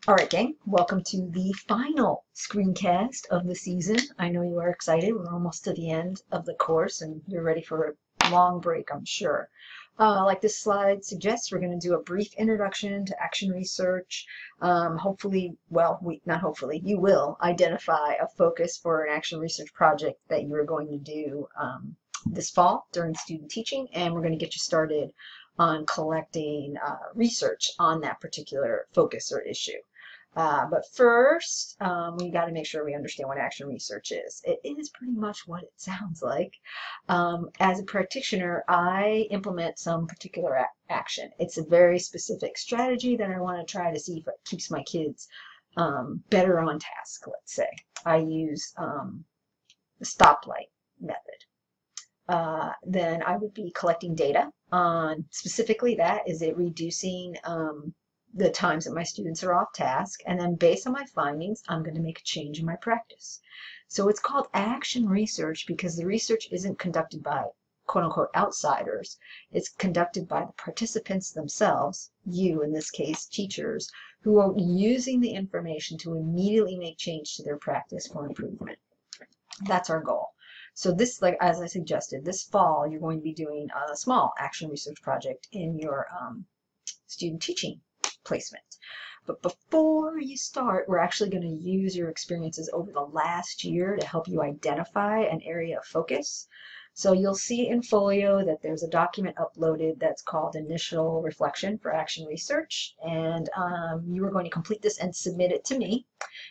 All right, gang, welcome to the final screencast of the season. I know you are excited. We're almost to the end of the course and you're ready for a long break, I'm sure. Like this slide suggests, we're going to do a brief introduction to action research. Hopefully, well, not hopefully, you will identify a focus for an action research project that you're going to do this fall during student teaching, and we're going to get you started on collecting research on that particular focus or issue. But first, we got to make sure we understand what action research is. It is pretty much what it sounds like. As a practitioner, I implement some particular action. It's a very specific strategy that I want to try to see if it keeps my kids better on task, let's say. I use the stoplight method. Then I would be collecting data on specifically that. Is it reducing the times that my students are off task, and then based on my findings, I'm going to make a change in my practice. So it's called action research because the research isn't conducted by quote-unquote outsiders. It's conducted by the participants themselves, you in this case, teachers, who are using the information to immediately make change to their practice for improvement. That's our goal. So this, like as I suggested, this fall you're going to be doing a small action research project in your student teaching placement. But before you start, we're actually going to use your experiences over the last year to help you identify an area of focus. So you'll see in Folio that there's a document uploaded that's called Initial Reflection for Action Research, and you are going to complete this and submit it to me,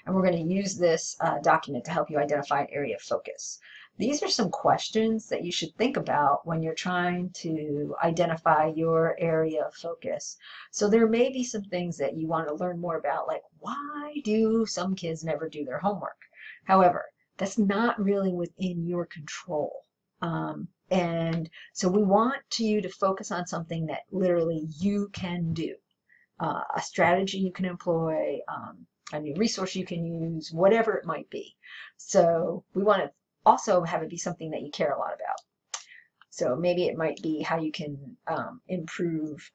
and we're going to use this document to help you identify an area of focus. These are some questions that you should think about when you're trying to identify your area of focus. So there may be some things that you want to learn more about, like why do some kids never do their homework? However, that's not really within your control. And so we want you to focus on something that literally you can do. A strategy you can employ, a new resource you can use, whatever it might be. So we want to also have it be something that you care a lot about. So maybe it might be how you can improve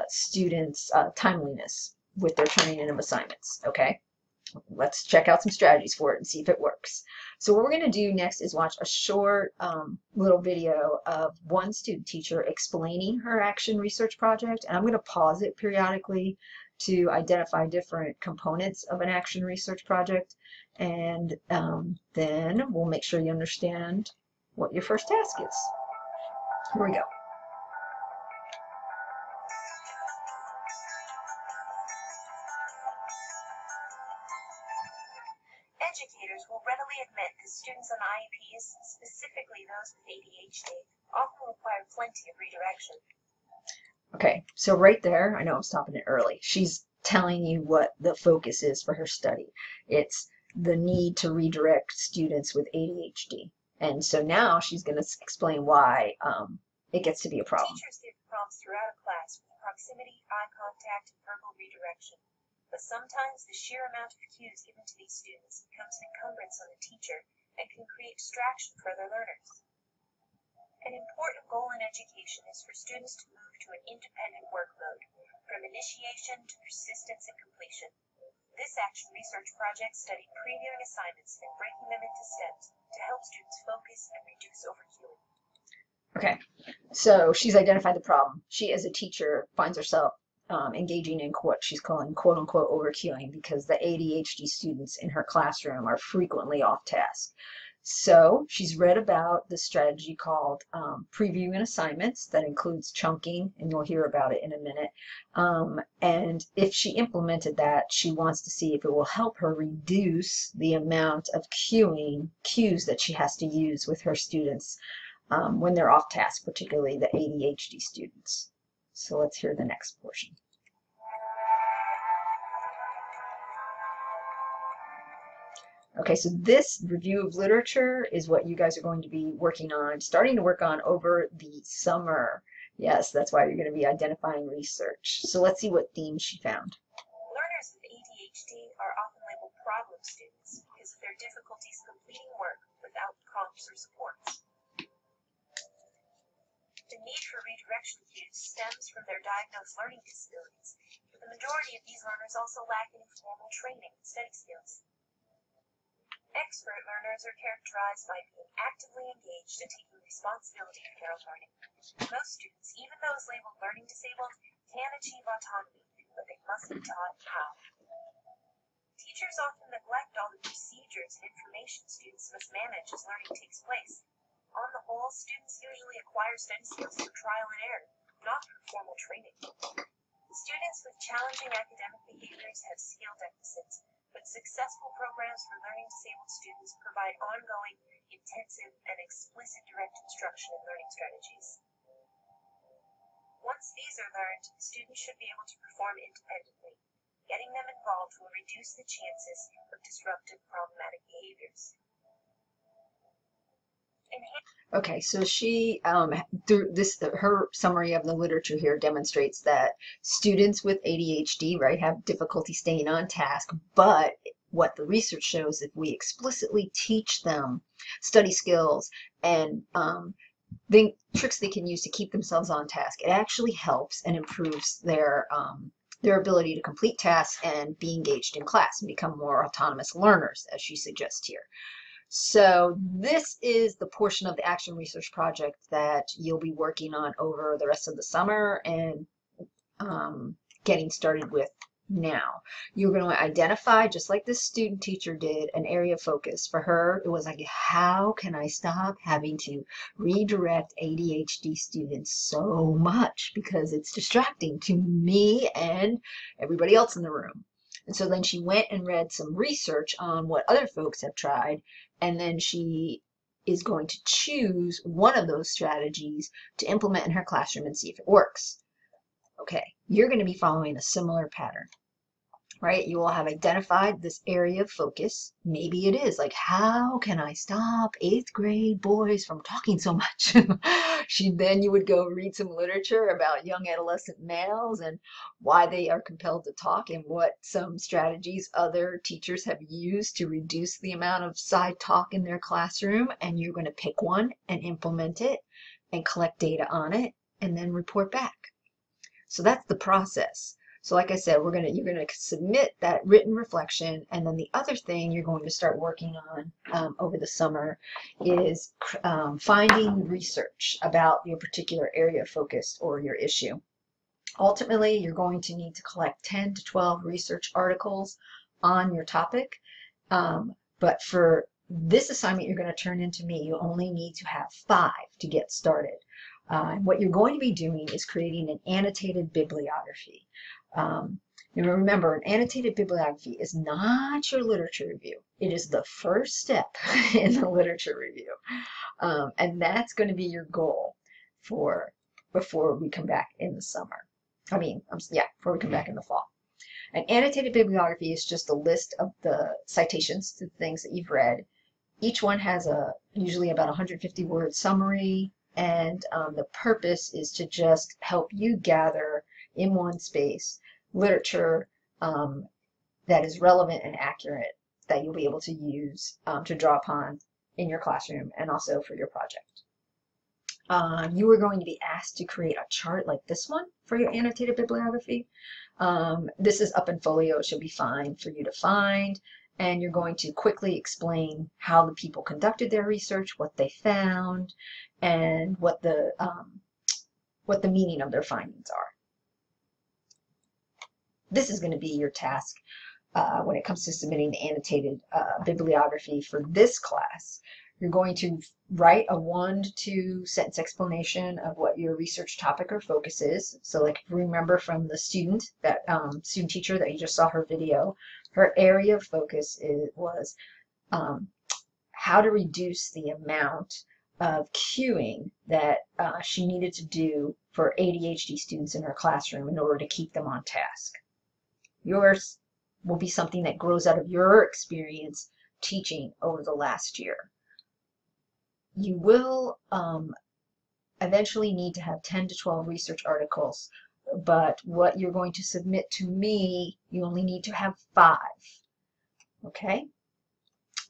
students' timeliness with their turning in of assignments, okay? Let's check out some strategies for it and see if it works. So what we're going to do next is watch a short little video of one student teacher explaining her action research project, and I'm going to pause it periodically to identify different components of an action research project, and then we'll make sure you understand what your first task is. Here we go. Educators will readily admit that students on IEPs, specifically those with ADHD, often require plenty of redirection. Okay, so right there, I know I'm stopping it early. She's telling you what the focus is for her study. It's the need to redirect students with ADHD. And so now she's going to explain why it gets to be a problem. Teachers give prompts throughout a class with proximity, eye contact, and verbal redirection. But sometimes the sheer amount of cues given to these students becomes an encumbrance on the teacher and can create distraction for other learners. An important goal in education is for students to move to an independent work mode, from initiation to persistence and completion. This action research project studied previewing assignments and breaking them into steps to help students focus and reduce overcuing. Okay, so she's identified the problem. She, as a teacher, finds herself engaging in what she's calling quote-unquote overqueuing because the ADHD students in her classroom are frequently off task. So she's read about the strategy called previewing assignments that includes chunking, and you'll hear about it in a minute. And if she implemented that, she wants to see if it will help her reduce the amount of cues that she has to use with her students when they're off task, particularly the ADHD students. So let's hear the next portion. Okay, so this review of literature is what you guys are going to be working on, starting to work on over the summer. Yes, that's why you're going to be identifying research. So let's see what themes she found. Learners with ADHD are often labeled problem students because of their difficulties completing work without prompts or supports. The need for redirection cues stems from their diagnosed learning disabilities, but The majority of these learners also lack any formal training in study skills. Expert learners are characterized by being actively engaged and taking responsibility for their own learning. Most students, even those labeled learning disabled, can achieve autonomy, but they must be taught how. Teachers often neglect all the procedures and information students must manage as learning takes place. On the whole, students usually acquire study skills through trial and error, not through formal training. Students with challenging academic behaviors have skill deficits, but successful programs for learning disabled students provide ongoing, intensive, and explicit direct instruction and learning strategies. Once these are learned, students should be able to perform independently. Getting them involved will reduce the chances of disruptive problematic behaviors. Okay, so she, through this, her summary of the literature here demonstrates that students with ADHD, right, have difficulty staying on task, but what the research shows, if we explicitly teach them study skills and tricks they can use to keep themselves on task, it actually helps and improves their ability to complete tasks and be engaged in class and become more autonomous learners, as she suggests here. So this is the portion of the Action Research Project that you'll be working on over the rest of the summer and getting started with now. You're going to identify, just like this student teacher did, an area of focus. For her, it was like, how can I stop having to redirect ADHD students so much because it's distracting to me and everybody else in the room. And so then she went and read some research on what other folks have tried, and then she is going to choose one of those strategies to implement in her classroom and see if it works. Okay, you're going to be following a similar pattern, right? You will have identified this area of focus. Maybe it is like, how can I stop 8th grade boys from talking so much? Then you would go read some literature about young adolescent males and why they are compelled to talk and what some strategies other teachers have used to reduce the amount of side talk in their classroom. And you're going to pick one and implement it and collect data on it and then report back. So that's the process. So like I said, you're going to submit that written reflection, and then the other thing you're going to start working on over the summer is finding research about your particular area of focus or your issue. Ultimately, you're going to need to collect 10 to 12 research articles on your topic, but for this assignment you're going to turn into me, you only need to have 5 to get started. What you're going to be doing is creating an annotated bibliography. Remember, an annotated bibliography is not your literature review. It is the first step in the literature review. And that's going to be your goal before we come back in the summer. Before we come back in the fall. An annotated bibliography is just a list of the citations to the things that you've read. Each one has usually about 150-word summary, and the purpose is to just help you gather in one space literature that is relevant and accurate that you'll be able to use to draw upon in your classroom and also for your project. You are going to be asked to create a chart like this one for your annotated bibliography. This is up in Folio. It should be fine for you to find. And you're going to quickly explain how the people conducted their research, what they found, and what the meaning of their findings are. This is going to be your task when it comes to submitting the annotated bibliography for this class. You're going to write a 1 to 2 sentence explanation of what your research topic or focus is. So like if you remember from the student teacher that you just saw her video, her area of focus was how to reduce the amount of cueing that she needed to do for ADHD students in her classroom in order to keep them on task. Yours will be something that grows out of your experience teaching over the last year. You will eventually need to have 10 to 12 research articles, but what you're going to submit to me, you only need to have 5. Okay?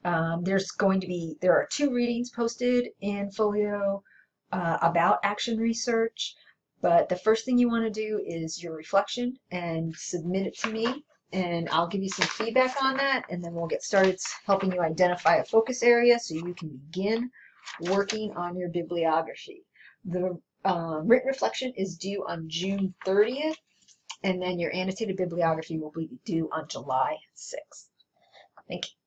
There are 2 readings posted in Folio about action research. But the first thing you want to do is your reflection and submit it to me, and I'll give you some feedback on that, and then we'll get started helping you identify a focus area so you can begin working on your bibliography. The written reflection is due on June 30th, and then your annotated bibliography will be due on July 6th. Thank you.